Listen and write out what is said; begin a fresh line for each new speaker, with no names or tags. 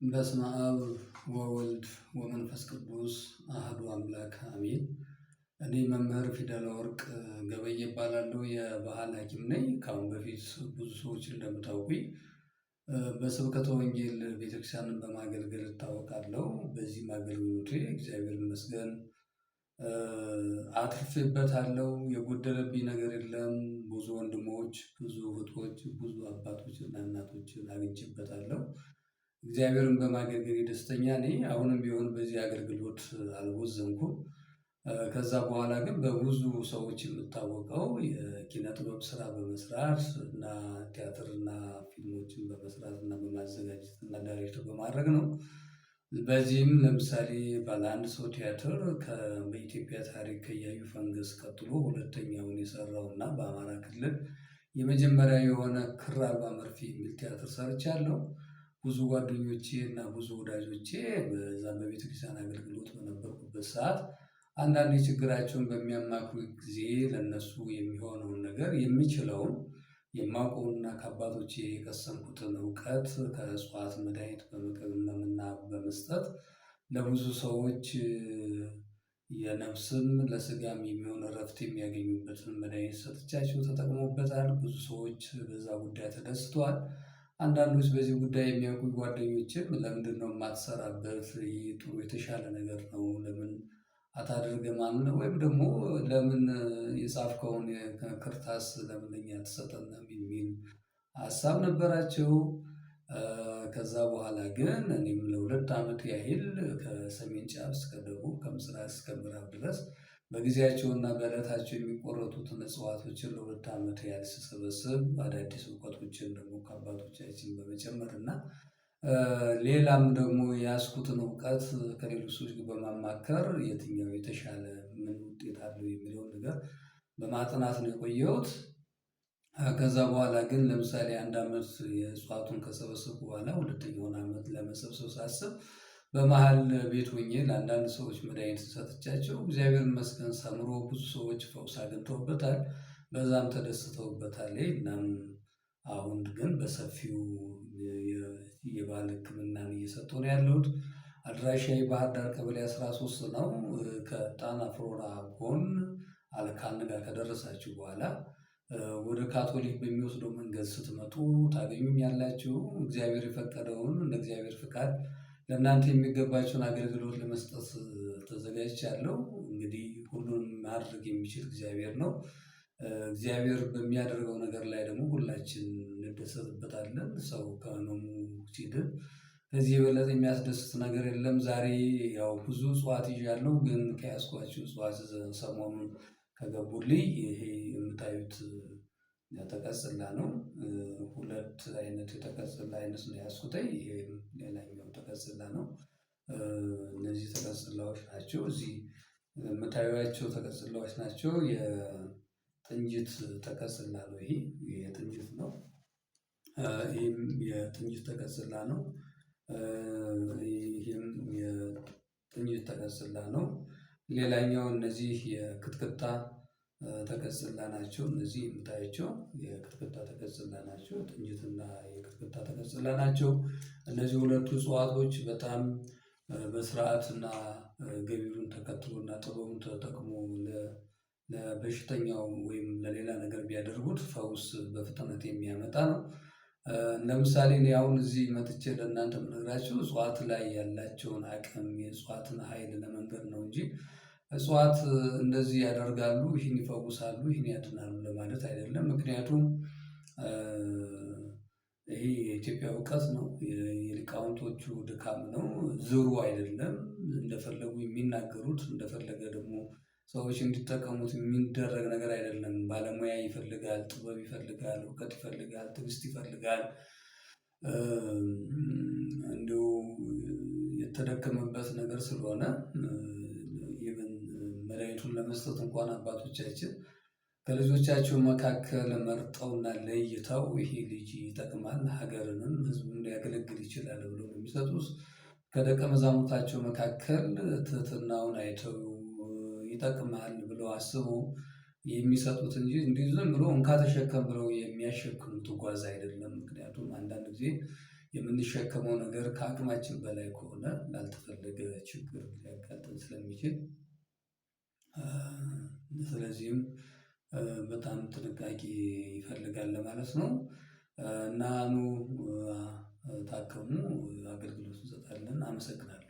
በስመ አብ ወወልድ ወመንፈስ ቅዱስ አህዱ አምላክ አሜን። እኔ መምህር ፊደለወርቅ ገበየ እባላለሁ። የባህል ሐኪም ነኝ። ከአሁን በፊት ብዙ ሰዎች እንደምታውቁኝ በስብከተ ወንጌል ቤተክርስቲያንን በማገልገል እታወቃለሁ። በዚህም አገልግሎቴ እግዚአብሔር ይመስገን አትርፌበታለሁ። የጎደለብኝ ነገር የለም። ብዙ ወንድሞች፣ ብዙ እህቶች፣ ብዙ አባቶች እና እናቶችን አግኝቼበታለሁ። እግዚአብሔርን በማገልገል ደስተኛ ነኝ። አሁንም ቢሆን በዚህ አገልግሎት አልቦዘንኩም። ከዛ በኋላ ግን በብዙ ሰዎች የምታወቀው የኪነ ጥበብ ስራ በመስራት እና ቲያትር እና ፊልሞችን በመስራት እና በማዘጋጀት እና ዳይሬክተር በማድረግ ነው። በዚህም ለምሳሌ ባለ አንድ ሰው ቲያትር በኢትዮጵያ ታሪክ ከያዩ ፈንገስ ቀጥሎ ሁለተኛውን የሰራው እና በአማራ ክልል የመጀመሪያ የሆነ ክር አልባ መርፌ የሚል ቲያትር ሰርቻለሁ። ብዙ ጓደኞቼ እና ብዙ ወዳጆቼ በዛ በቤተክርስቲያን አገልግሎት በነበርኩበት ሰዓት አንዳንድ ችግራቸውን በሚያማክሩ ጊዜ ለነሱ የሚሆነውን ነገር የሚችለውን የማውቀውና ከአባቶቼ የቀሰምኩትን እውቀት ከእጽዋት መድኃኒት በመቀመምና በመስጠት ለብዙ ሰዎች የነፍስም ለስጋም የሚሆን እረፍት የሚያገኙበትን መድኃኒት ሰጥቻቸው ተጠቅሞበታል። ብዙ ሰዎች በዛ ጉዳይ ተደስተዋል። አንዳንዶች በዚህ ጉዳይ የሚያውቁ ጓደኞችም ለምንድነው የማትሰራበት? ይህ ጥሩ የተሻለ ነገር ነው፣ ለምን አታደርግም? ወይም ደግሞ ለምን የጻፍከውን ክርታስ ለምን ለኛ አትሰጠንም የሚል ሀሳብ ነበራቸው። ከዛ በኋላ ግን እኔም ለሁለት ዓመት ያህል ከሰሜን ጫፍ እስከ ደቡብ ከምስራቅ እስከ ምዕራብ ድረስ በጊዜያቸውና በዕለታቸው የሚቆረጡትን እጽዋቶችን ለሁለት ዓመት ያህል ስሰበስብ አዳዲስ እውቀቶችን ደግሞ ከአባቶቻችን በመጨመር እና ሌላም ደግሞ የያዝኩትን እውቀት ከሌሎች ሰዎች በማማከር የትኛው የተሻለ ምን ውጤት አለው የሚለውን ነገር በማጥናት ነው የቆየሁት። ከዛ በኋላ ግን ለምሳሌ አንድ ዓመት የእጽዋቱን ከሰበሰብኩ በኋላ ሁለተኛውን ዓመት ለመሰብሰብ ሳስብ በመሃል ቤት ሆኜ ለአንዳንድ ሰዎች መድኃኒት ሰጥቻቸው እግዚአብሔር ይመስገን ሰምሮ ብዙ ሰዎች ፈውስ አግኝተውበታል። በዛም ተደስተውበታል። እናም አሁን ግን በሰፊው የባህል ሕክምናን እየሰጠሁ ነው ያለሁት። አድራሻዬ ባህር ዳር ቀበሌ 13 ነው። ከጣና ፍሎራ ጎን አልካን ጋር ከደረሳችሁ በኋላ ወደ ካቶሊክ በሚወስደው መንገድ ስትመጡ ታገኙኛላችሁ። እግዚአብሔር የፈቀደውን እንደ እግዚአብሔር ፍቃድ ለእናንተ የሚገባቸውን አገልግሎት ለመስጠት ተዘጋጅቻለሁ። እንግዲህ ሁሉንም ማድረግ የሚችል እግዚአብሔር ነው። እግዚአብሔር በሚያደርገው ነገር ላይ ደግሞ ሁላችን እንደሰትበታለን። ሰው ከህመሙ ሲድን ከዚህ የበለጠ የሚያስደስት ነገር የለም። ዛሬ ያው ብዙ እጽዋት ይዣለሁ፣ ግን ከያዝኳቸው እጽዋት ሰሞኑን ከገቡልኝ ይሄ የምታዩት ተቀጽላ ነው። ሁለት አይነት የተቀጽላ አይነት ነው ያዝኩት። ይሄ ሌላኛው ተቀጽላ ነው። እነዚህ ተቀጽላዎች ናቸው። እዚህ የምታዩቸው ተቀጽላዎች ናቸው። የጥንጅት ተቀጽላ ነው። ይሄ የጥንጅት ነው። ይህም የጥንጅት ተቀጽላ ነው። ይህም የጥንጅት ተቀጽላ ነው። ሌላኛው እነዚህ የክትክታ ተቀጽላ ናቸው። እነዚህ የምታያቸው የክትክታ ተቀጽላ ናቸው። ጥንጅትና የክትክታ ተቀጽላ ናቸው። እነዚህ ሁለቱ እጽዋቶች በጣም በስርዓትና ገቢሩን ተከትሎና ጥበቡን ተጠቅሞ ለበሽተኛው ወይም ለሌላ ነገር ቢያደርጉት ፈውስ በፍጥነት የሚያመጣ ነው። ለምሳሌ እኔ አሁን እዚህ መጥቼ ለእናንተ የምነግራችሁ እጽዋት ላይ ያላቸውን አቅም የእጽዋትን ኃይል ለመንገር ነው እንጂ እጽዋት እንደዚህ ያደርጋሉ፣ ይህን ይፈውሳሉ፣ ይህን ያድናሉ ለማለት አይደለም። ምክንያቱም ይሄ የኢትዮጵያ እውቀት ነው፣ የሊቃውንቶቹ ድካም ነው፣ ዝሩ አይደለም። እንደፈለጉ የሚናገሩት እንደፈለገ ደግሞ ሰዎች እንዲጠቀሙት የሚደረግ ነገር አይደለም። ባለሙያ ይፈልጋል፣ ጥበብ ይፈልጋል፣ እውቀት ይፈልጋል፣ ትዕግስት ይፈልጋል። እንዲሁ የተደከመበት ነገር ስለሆነ መድኃኒቱን ለመስጠት እንኳን አባቶቻችን ከልጆቻቸው መካከል መርጠውና ለይተው ይሄ ልጅ ይጠቅማል፣ ሀገርንም ሕዝቡን ሊያገለግል ይችላል ብሎ ነው የሚሰጡት። ከደቀ መዛሙርታቸው መካከል ትህትናውን አይተው ይጠቅማል ብለው አስበው የሚሰጡት እንጂ እንዲህ ዝም ብሎ እንካ ተሸከም ብለው የሚያሸክሙት ጓዝ አይደለም። ምክንያቱም አንዳንድ ጊዜ የምንሸከመው ነገር ከአቅማችን በላይ ከሆነ ላልተፈለገ ችግር ሊያጋጥም ስለሚችል ስለዚህም በጣም ጥንቃቄ ይፈልጋል ለማለት ነው። እና ኑ ታከሙ፣ አገልግሎት እንሰጣለን። አመሰግናለሁ።